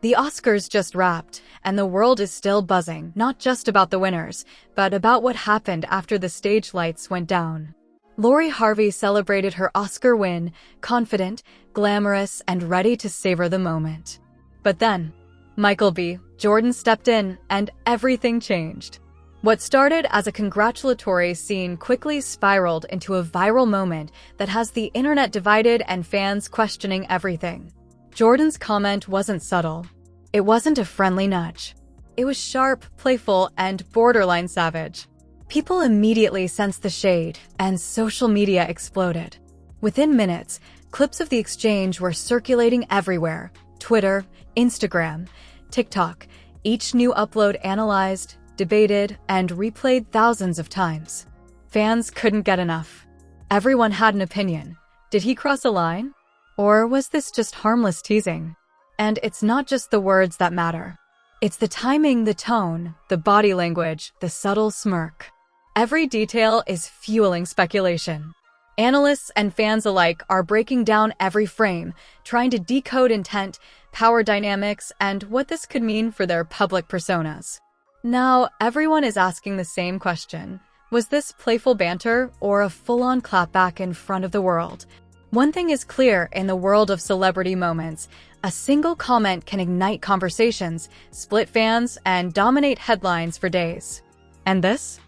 The Oscars just wrapped, and the world is still buzzing, not just about the winners, but about what happened after the stage lights went down. Lori Harvey celebrated her Oscar win, confident, glamorous, and ready to savor the moment. But then, Michael B. Jordan stepped in, and everything changed. What started as a congratulatory scene quickly spiraled into a viral moment that has the internet divided and fans questioning everything. Jordan's comment wasn't subtle. It wasn't a friendly nudge. It was sharp, playful, and borderline savage. People immediately sensed the shade, and social media exploded. Within minutes, clips of the exchange were circulating everywhere: Twitter, Instagram, TikTok. Each new upload analyzed, debated, and replayed thousands of times. Fans couldn't get enough. Everyone had an opinion. Did he cross a line? Or was this just harmless teasing? And it's not just the words that matter. It's the timing, the tone, the body language, the subtle smirk. Every detail is fueling speculation. Analysts and fans alike are breaking down every frame, trying to decode intent, power dynamics, and what this could mean for their public personas. Now, everyone is asking the same question. Was this playful banter or a full-on clapback in front of the world? One thing is clear in the world of celebrity moments: a single comment can ignite conversations, split fans, and dominate headlines for days. And this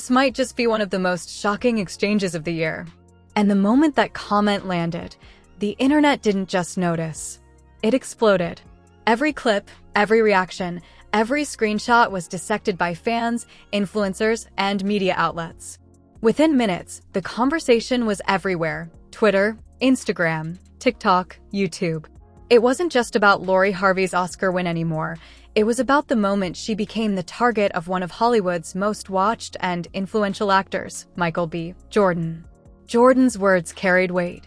might just be one of the most shocking exchanges of the year. And the moment that comment landed, the internet didn't just notice. It exploded. Every clip, every reaction, every screenshot was dissected by fans, influencers, and media outlets. Within minutes, the conversation was everywhere: Twitter, Instagram, TikTok, YouTube. It wasn't just about Lori Harvey's Oscar win anymore. It was about the moment she became the target of one of Hollywood's most watched and influential actors, Michael B. Jordan. Jordan's words carried weight.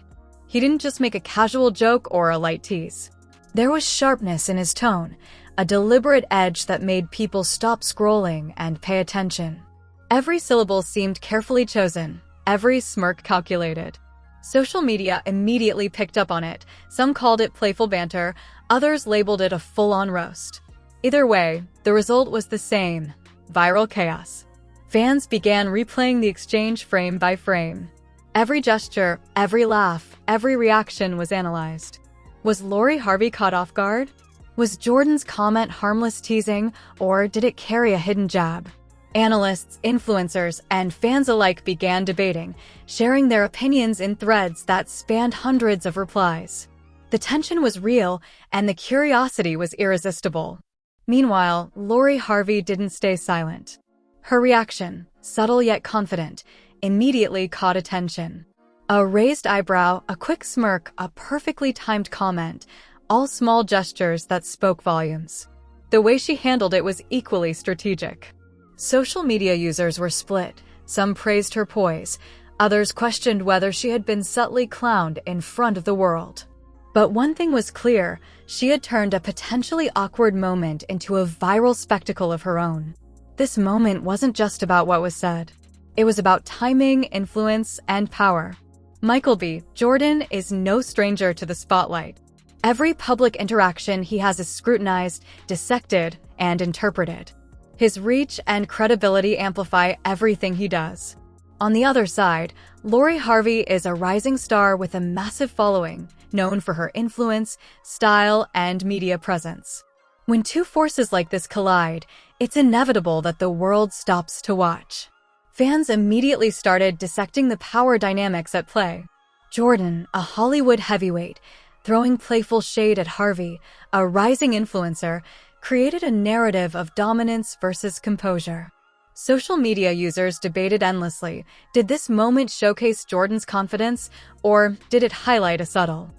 He didn't just make a casual joke or a light tease. There was sharpness in his tone, a deliberate edge that made people stop scrolling and pay attention. Every syllable seemed carefully chosen, every smirk calculated. Social media immediately picked up on it. Some called it playful banter, others labeled it a full-on roast. Either way, the result was the same: viral chaos. Fans began replaying the exchange frame by frame. Every gesture, every laugh, every reaction was analyzed. Was Lori Harvey caught off guard? Was Jordan's comment harmless teasing, or did it carry a hidden jab? Analysts, influencers, and fans alike began debating, sharing their opinions in threads that spanned hundreds of replies. The tension was real, and the curiosity was irresistible. Meanwhile, Lori Harvey didn't stay silent. Her reaction, subtle yet confident, immediately caught attention. A raised eyebrow, a quick smirk, a perfectly timed comment, all small gestures that spoke volumes. The way she handled it was equally strategic. Social media users were split. Some praised her poise. Others questioned whether she had been subtly clowned in front of the world. But one thing was clear: she had turned a potentially awkward moment into a viral spectacle of her own. This moment wasn't just about what was said. It was about timing, influence, and power. Michael B. Jordan is no stranger to the spotlight. Every public interaction he has is scrutinized, dissected, and interpreted. His reach and credibility amplify everything he does. On the other side, Lori Harvey is a rising star with a massive following, known for her influence, style, and media presence. When two forces like this collide, it's inevitable that the world stops to watch. Fans immediately started dissecting the power dynamics at play. Jordan, a Hollywood heavyweight, throwing playful shade at Harvey, a rising influencer, created a narrative of dominance versus composure. Social media users debated endlessly. Did this moment showcase Jordan's confidence, or did it highlight a subtle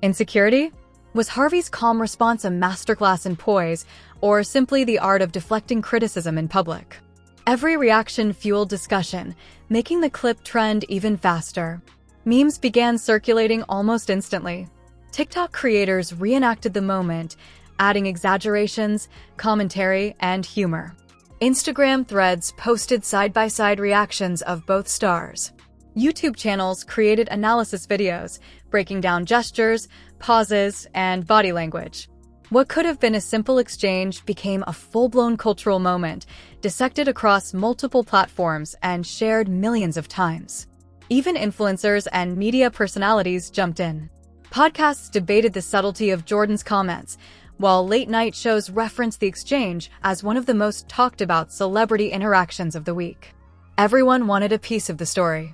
insecurity? Was Harvey's calm response a masterclass in poise, or simply the art of deflecting criticism in public? Every reaction fueled discussion, making the clip trend even faster. Memes began circulating almost instantly. TikTok creators reenacted the moment, adding exaggerations, commentary, and humor. Instagram threads posted side-by-side reactions of both stars. YouTube channels created analysis videos, breaking down gestures, pauses, and body language. What could have been a simple exchange became a full-blown cultural moment, dissected across multiple platforms and shared millions of times. Even influencers and media personalities jumped in. Podcasts debated the subtlety of Jordan's comments, while late-night shows referenced the exchange as one of the most talked-about celebrity interactions of the week. Everyone wanted a piece of the story.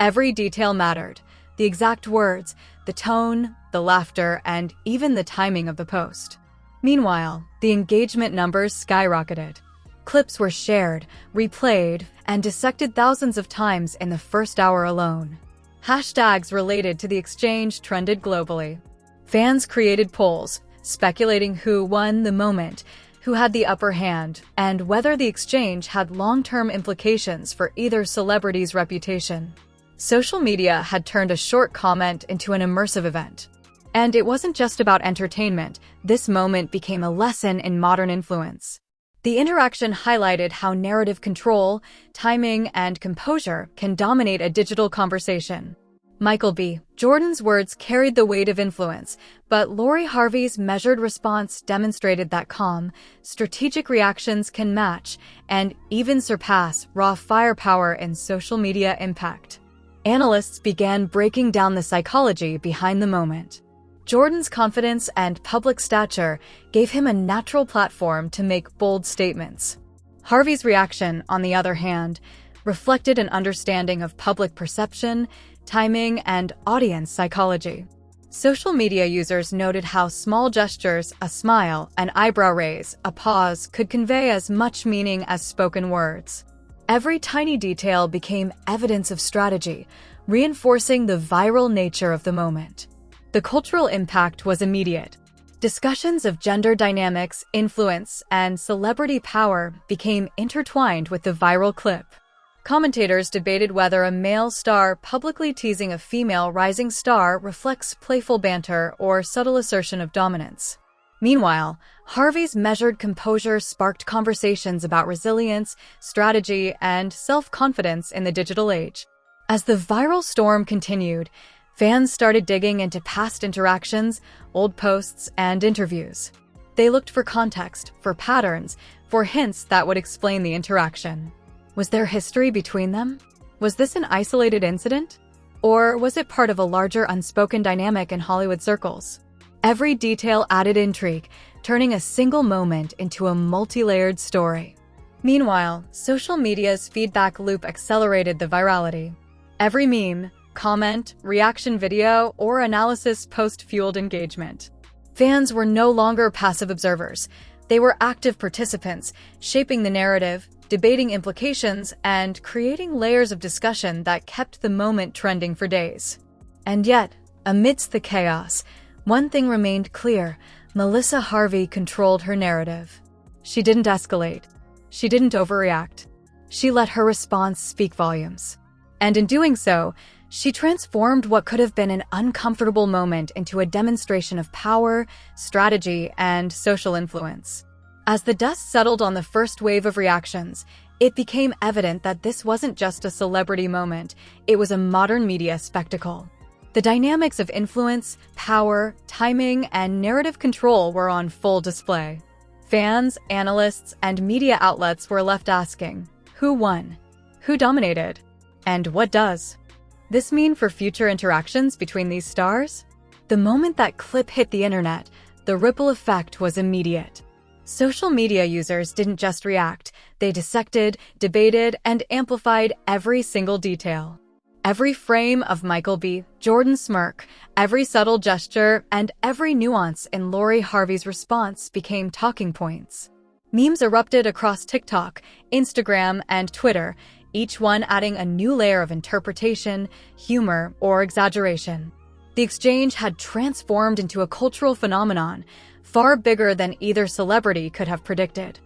Every detail mattered: the exact words, the tone, the laughter, and even the timing of the post. Meanwhile, the engagement numbers skyrocketed. Clips were shared, replayed, and dissected thousands of times in the first hour alone. Hashtags related to the exchange trended globally. Fans created polls, speculating who won the moment, who had the upper hand, and whether the exchange had long-term implications for either celebrity's reputation. Social media had turned a short comment into an immersive event. And it wasn't just about entertainment. This moment became a lesson in modern influence. The interaction highlighted how narrative control, timing, and composure can dominate a digital conversation. Michael B. Jordan's words carried the weight of influence, but Lori Harvey's measured response demonstrated that calm, strategic reactions can match and even surpass raw firepower in social media impact. Analysts began breaking down the psychology behind the moment. Jordan's confidence and public stature gave him a natural platform to make bold statements. Harvey's reaction, on the other hand, reflected an understanding of public perception, timing, and audience psychology. Social media users noted how small gestures, a smile, an eyebrow raise, a pause, could convey as much meaning as spoken words. Every tiny detail became evidence of strategy, reinforcing the viral nature of the moment. The cultural impact was immediate. Discussions of gender dynamics, influence, and celebrity power became intertwined with the viral clip. Commentators debated whether a male star publicly teasing a female rising star reflects playful banter or subtle assertion of dominance. Meanwhile, Harvey's measured composure sparked conversations about resilience, strategy, and self-confidence in the digital age. As the viral storm continued, fans started digging into past interactions, old posts, and interviews. They looked for context, for patterns, for hints that would explain the interaction. Was there history between them? Was this an isolated incident? Or was it part of a larger unspoken dynamic in Hollywood circles? Every detail added intrigue, turning a single moment into a multi-layered story. Meanwhile, social media's feedback loop accelerated the virality. Every meme, comment, reaction video, or analysis post fueled engagement. Fans were no longer passive observers. They were active participants, shaping the narrative, debating implications, and creating layers of discussion that kept the moment trending for days. And yet, amidst the chaos, one thing remained clear: Melissa Harvey controlled her narrative. She didn't escalate. She didn't overreact. She let her response speak volumes. And in doing so, she transformed what could have been an uncomfortable moment into a demonstration of power, strategy, and social influence. As the dust settled on the first wave of reactions, it became evident that this wasn't just a celebrity moment, it was a modern media spectacle. The dynamics of influence, power, timing, and narrative control were on full display. Fans, analysts, and media outlets were left asking, who won? Who dominated? And what does this mean for future interactions between these stars? The moment that clip hit the internet, the ripple effect was immediate. Social media users didn't just react, they dissected, debated, and amplified every single detail. Every frame of Michael B. Jordan's smirk, every subtle gesture, and every nuance in Lori Harvey's response became talking points. Memes erupted across TikTok, Instagram, and Twitter, each one adding a new layer of interpretation, humor, or exaggeration. The exchange had transformed into a cultural phenomenon, far bigger than either celebrity could have predicted.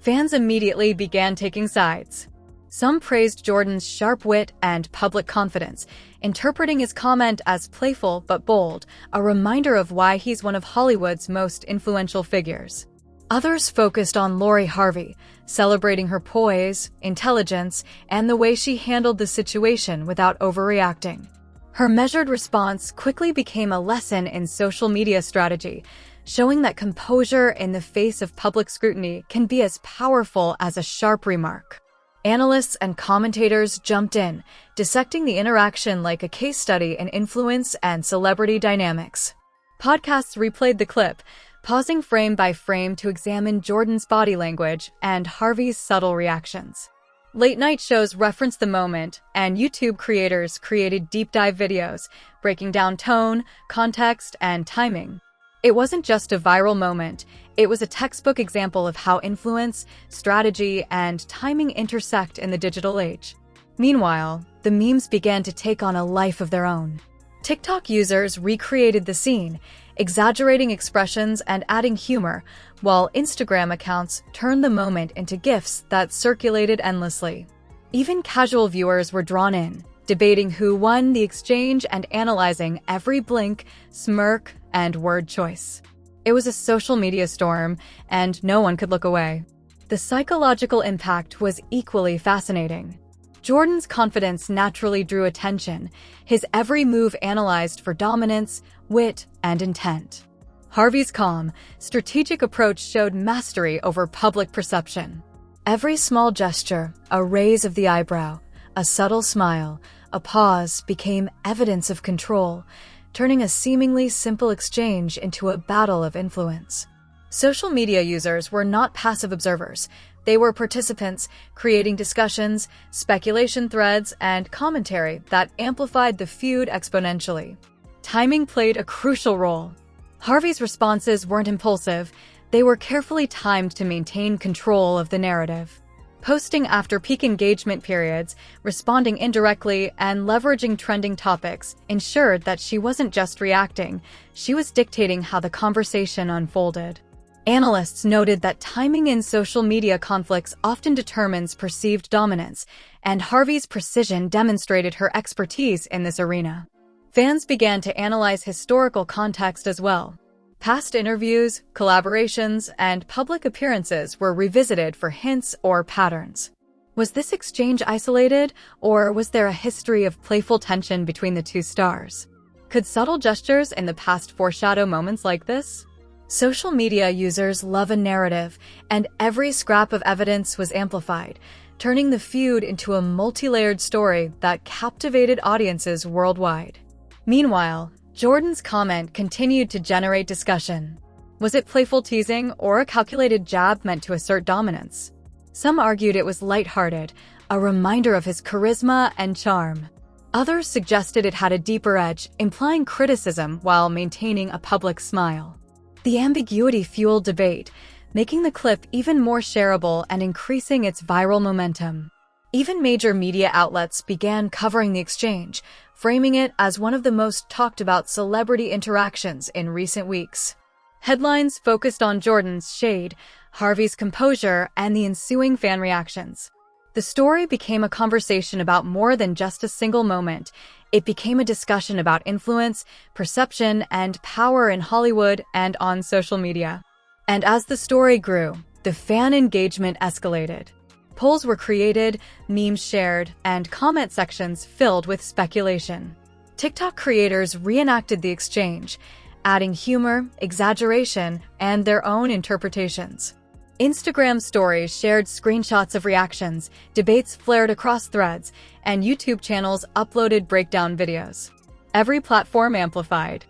Fans immediately began taking sides. Some praised Jordan's sharp wit and public confidence, interpreting his comment as playful but bold, a reminder of why he's one of Hollywood's most influential figures. Others focused on Lori Harvey, celebrating her poise, intelligence, and the way she handled the situation without overreacting. Her measured response quickly became a lesson in social media strategy, showing that composure in the face of public scrutiny can be as powerful as a sharp remark. Analysts and commentators jumped in, dissecting the interaction like a case study in influence and celebrity dynamics. Podcasts replayed the clip, pausing frame by frame to examine Jordan's body language and Harvey's subtle reactions. Late-night shows referenced the moment, and YouTube creators created deep-dive videos, breaking down tone, context, and timing. It wasn't just a viral moment, it was a textbook example of how influence, strategy, and timing intersect in the digital age. Meanwhile, the memes began to take on a life of their own. TikTok users recreated the scene, exaggerating expressions and adding humor, while Instagram accounts turned the moment into GIFs that circulated endlessly. Even casual viewers were drawn in, debating who won the exchange and analyzing every blink, smirk, and word choice. It was a social media storm, and no one could look away. The psychological impact was equally fascinating. Jordan's confidence naturally drew attention, his every move analyzed for dominance, wit, and intent. Harvey's calm, strategic approach showed mastery over public perception. Every small gesture, a raise of the eyebrow, a subtle smile, a pause became evidence of control, turning a seemingly simple exchange into a battle of influence. Social media users were not passive observers. They were participants, creating discussions, speculation threads, and commentary that amplified the feud exponentially. Timing played a crucial role. Harvey's responses weren't impulsive. They were carefully timed to maintain control of the narrative. Posting after peak engagement periods, responding indirectly, and leveraging trending topics ensured that she wasn't just reacting, she was dictating how the conversation unfolded. Analysts noted that timing in social media conflicts often determines perceived dominance, and Harvey's precision demonstrated her expertise in this arena. Fans began to analyze historical context as well. Past interviews, collaborations, and public appearances were revisited for hints or patterns. Was this exchange isolated, or was there a history of playful tension between the two stars? Could subtle gestures in the past foreshadow moments like this? Social media users love a narrative, and every scrap of evidence was amplified, turning the feud into a multi-layered story that captivated audiences worldwide. Meanwhile, Jordan's comment continued to generate discussion. Was it playful teasing or a calculated jab meant to assert dominance? Some argued it was lighthearted, a reminder of his charisma and charm. Others suggested it had a deeper edge, implying criticism while maintaining a public smile. The ambiguity fueled debate, making the clip even more shareable and increasing its viral momentum. Even major media outlets began covering the exchange, framing it as one of the most talked about celebrity interactions in recent weeks. Headlines focused on Jordan's shade, Harvey's composure, and the ensuing fan reactions. The story became a conversation about more than just a single moment. It became a discussion about influence, perception, and power in Hollywood and on social media. And as the story grew, the fan engagement escalated. Polls were created, memes shared, and comment sections filled with speculation. TikTok creators reenacted the exchange, adding humor, exaggeration, and their own interpretations. Instagram stories shared screenshots of reactions, debates flared across threads, and YouTube channels uploaded breakdown videos. Every platform amplified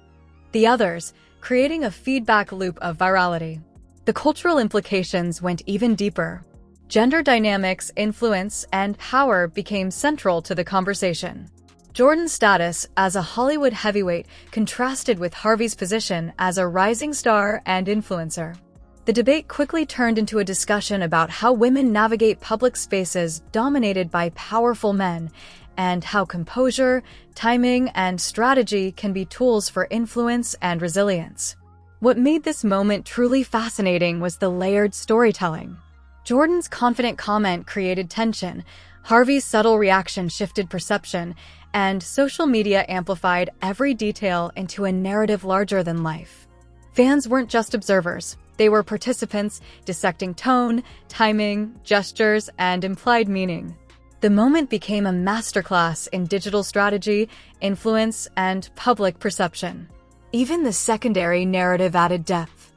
the others, creating a feedback loop of virality. The cultural implications went even deeper. Gender dynamics, influence, and power became central to the conversation. Jordan's status as a Hollywood heavyweight contrasted with Harvey's position as a rising star and influencer. The debate quickly turned into a discussion about how women navigate public spaces dominated by powerful men, and how composure, timing, and strategy can be tools for influence and resilience. What made this moment truly fascinating was the layered storytelling. Jordan's confident comment created tension, Harvey's subtle reaction shifted perception, and social media amplified every detail into a narrative larger than life. Fans weren't just observers. They were participants, dissecting tone, timing, gestures, and implied meaning. The moment became a masterclass in digital strategy, influence, and public perception. Even the secondary narrative added depth.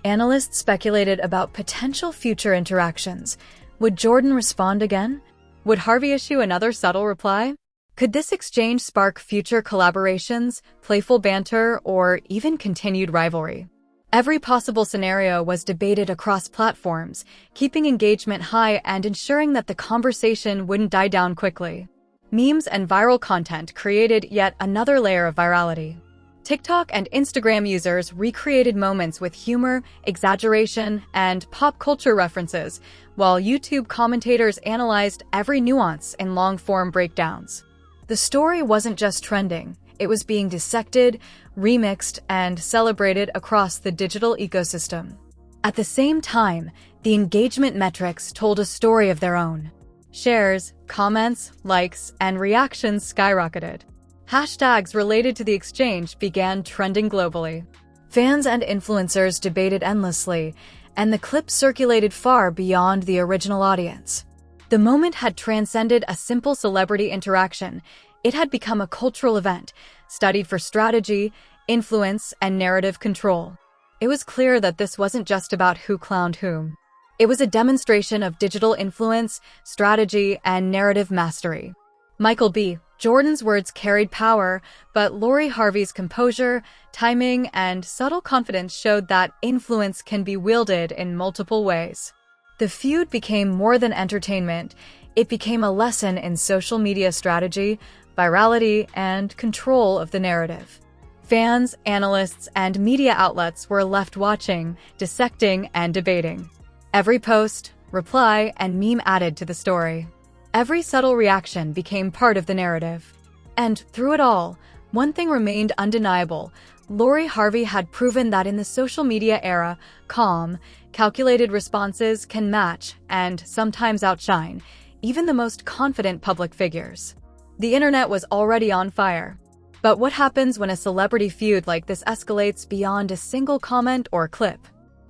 Analysts speculated about potential future interactions. Would Jordan respond again? Would Harvey issue another subtle reply? Could this exchange spark future collaborations, playful banter, or even continued rivalry? Every possible scenario was debated across platforms, keeping engagement high and ensuring that the conversation wouldn't die down quickly. Memes and viral content created yet another layer of virality. TikTok and Instagram users recreated moments with humor, exaggeration, and pop culture references, while YouTube commentators analyzed every nuance in long-form breakdowns. The story wasn't just trending, it was being dissected, remixed, and celebrated across the digital ecosystem. At the same time, the engagement metrics told a story of their own. Shares, comments, likes, and reactions skyrocketed. Hashtags related to the exchange began trending globally. Fans and influencers debated endlessly, and the clip circulated far beyond the original audience. The moment had transcended a simple celebrity interaction. It had become a cultural event, studied for strategy, influence, and narrative control. It was clear that this wasn't just about who clowned whom. It was a demonstration of digital influence, strategy, and narrative mastery. Michael B. Jordan's words carried power, but Lori Harvey's composure, timing, and subtle confidence showed that influence can be wielded in multiple ways. The feud became more than entertainment. It became a lesson in social media strategy, virality, and control of the narrative. Fans, analysts, and media outlets were left watching, dissecting, and debating. Every post, reply, and meme added to the story. Every subtle reaction became part of the narrative. And through it all, one thing remained undeniable. Lori Harvey had proven that in the social media era, calm, calculated responses can match, and sometimes outshine, even the most confident public figures. The internet was already on fire. But what happens when a celebrity feud like this escalates beyond a single comment or clip?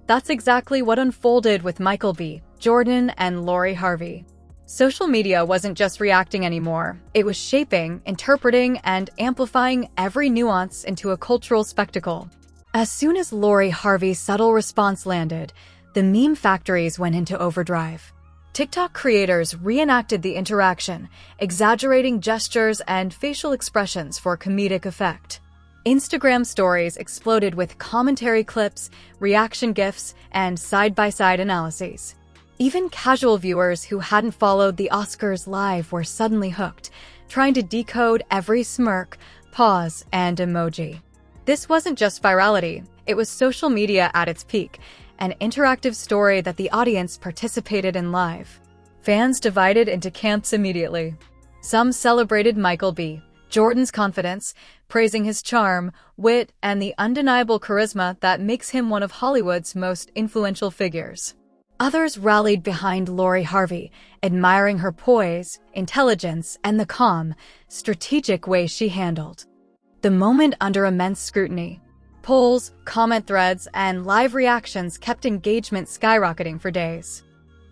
That's exactly what unfolded with Michael B. Jordan and Lori Harvey. Social media wasn't just reacting anymore. It was shaping, interpreting, and amplifying every nuance into a cultural spectacle. As soon as Lori Harvey's subtle response landed, the meme factories went into overdrive. TikTok creators reenacted the interaction, exaggerating gestures and facial expressions for comedic effect. Instagram stories exploded with commentary clips, reaction GIFs, and side-by-side analyses. Even casual viewers who hadn't followed the Oscars live were suddenly hooked, trying to decode every smirk, pause, and emoji. This wasn't just virality, it was social media at its peak, an interactive story that the audience participated in live. Fans divided into camps immediately. Some celebrated Michael B. Jordan's confidence, praising his charm, wit, and the undeniable charisma that makes him one of Hollywood's most influential figures. Others rallied behind Lori Harvey, admiring her poise, intelligence, and the calm, strategic way she handled the moment under immense scrutiny. Polls, comment threads, and live reactions kept engagement skyrocketing for days.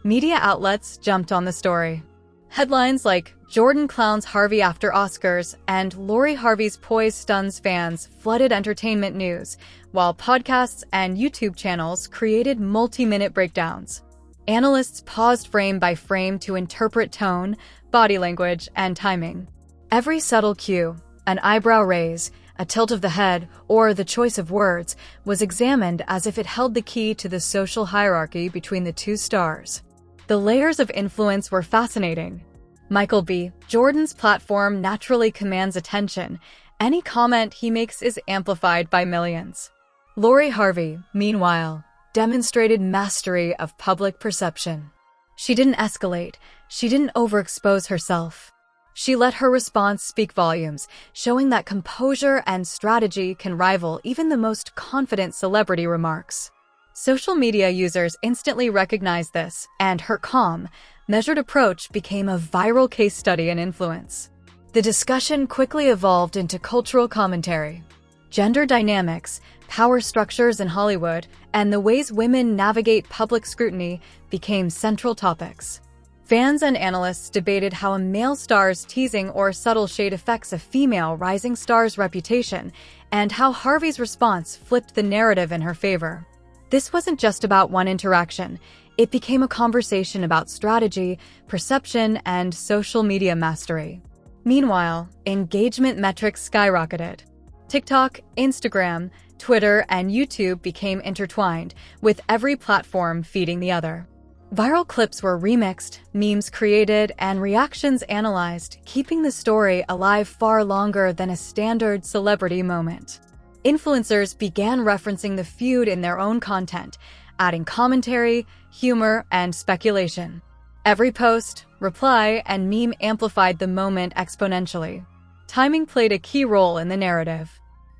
Media outlets jumped on the story. Headlines like "Jordan clowns Harvey after Oscars" and "Lori Harvey's poise stuns fans" flooded entertainment news, while podcasts and YouTube channels created multi-minute breakdowns. Analysts paused frame by frame to interpret tone, body language, and timing. Every subtle cue, an eyebrow raise, a tilt of the head, or the choice of words, was examined as if it held the key to the social hierarchy between the two stars. The layers of influence were fascinating. Michael B. Jordan's platform naturally commands attention. Any comment he makes is amplified by millions. Lori Harvey, meanwhile, demonstrated mastery of public perception. She didn't escalate. She didn't overexpose herself. She let her response speak volumes, showing that composure and strategy can rival even the most confident celebrity remarks. Social media users instantly recognized this, and her calm, measured approach became a viral case study in influence. The discussion quickly evolved into cultural commentary. Gender dynamics, power structures in Hollywood, and the ways women navigate public scrutiny became central topics. Fans and analysts debated how a male star's teasing or subtle shade affects a female rising star's reputation, and how Harvey's response flipped the narrative in her favor. This wasn't just about one interaction. It became a conversation about strategy, perception, and social media mastery. Meanwhile, engagement metrics skyrocketed. TikTok, Instagram, Twitter, and YouTube became intertwined, with every platform feeding the other. Viral clips were remixed, memes created, and reactions analyzed, keeping the story alive far longer than a standard celebrity moment. Influencers began referencing the feud in their own content, adding commentary, humor, and speculation. Every post, reply, and meme amplified the moment exponentially. Timing played a key role in the narrative.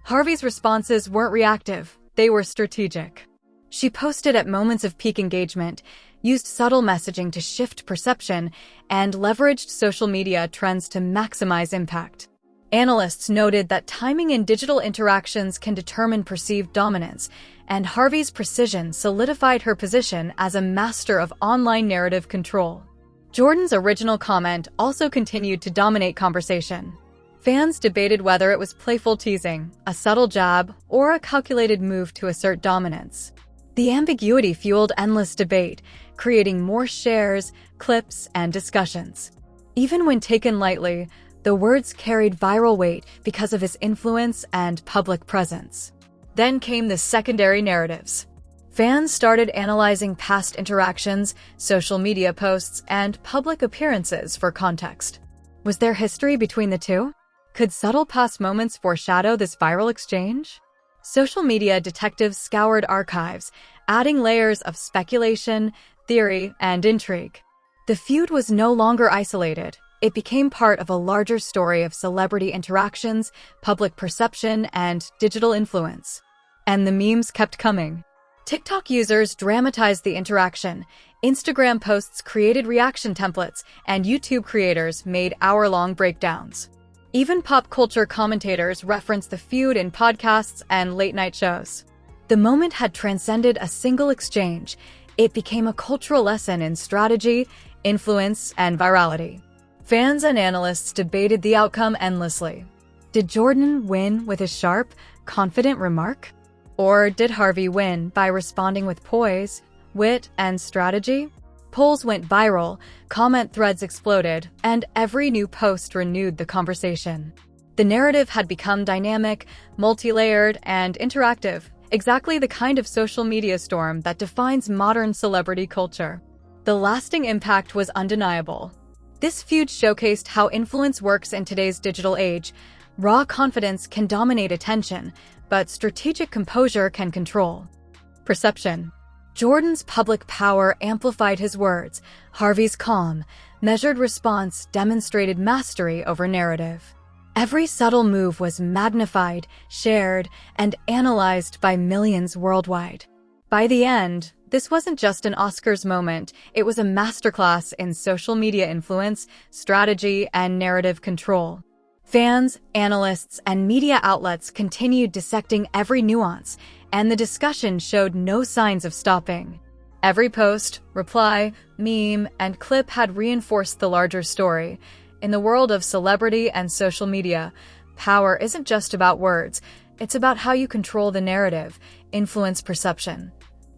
Harvey's responses weren't reactive, they were strategic. She posted at moments of peak engagement, used subtle messaging to shift perception, and leveraged social media trends to maximize impact. Analysts noted that timing in digital interactions can determine perceived dominance, and Harvey's precision solidified her position as a master of online narrative control. Jordan's original comment also continued to dominate conversation. Fans debated whether it was playful teasing, a subtle jab, or a calculated move to assert dominance. The ambiguity fueled endless debate, creating more shares, clips, and discussions. Even when taken lightly, the words carried viral weight because of his influence and public presence. Then came the secondary narratives. Fans started analyzing past interactions, social media posts, and public appearances for context. Was there history between the two? Could subtle past moments foreshadow this viral exchange? Social media detectives scoured archives, adding layers of speculation, theory, and intrigue. The feud was no longer isolated. It became part of a larger story of celebrity interactions, public perception, and digital influence. And the memes kept coming. TikTok users dramatized the interaction, Instagram posts created reaction templates, and YouTube creators made hour-long breakdowns. Even pop culture commentators referenced the feud in podcasts and late-night shows. The moment had transcended a single exchange. It became a cultural lesson in strategy, influence, and virality. Fans and analysts debated the outcome endlessly. Did Jordan win with a sharp, confident remark? Or did Harvey win by responding with poise, wit, and strategy? Polls went viral, comment threads exploded, and every new post renewed the conversation. The narrative had become dynamic, multi-layered, and interactive, exactly the kind of social media storm that defines modern celebrity culture. The lasting impact was undeniable. This feud showcased how influence works in today's digital age. Raw confidence can dominate attention, but strategic composure can control perception. Jordan's public power amplified his words. Harvey's calm, measured response demonstrated mastery over narrative. Every subtle move was magnified, shared, and analyzed by millions worldwide. By the end, this wasn't just an Oscars moment, it was a masterclass in social media influence, strategy, and narrative control. Fans, analysts, and media outlets continued dissecting every nuance, and the discussion showed no signs of stopping. Every post, reply, meme, and clip had reinforced the larger story. In the world of celebrity and social media, power isn't just about words, it's about how you control the narrative, influence perception,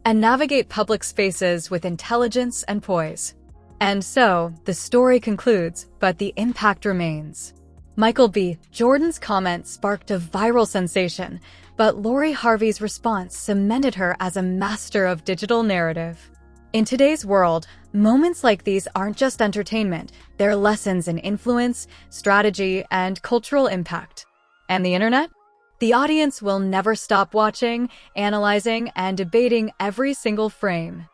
and navigate public spaces with intelligence and poise. And so, the story concludes, but the impact remains. Michael B. Jordan's comment sparked a viral sensation, but Lori Harvey's response cemented her as a master of digital narrative. In today's world, moments like these aren't just entertainment, they're lessons in influence, strategy, and cultural impact. And the internet? The audience will never stop watching, analyzing, and debating every single frame.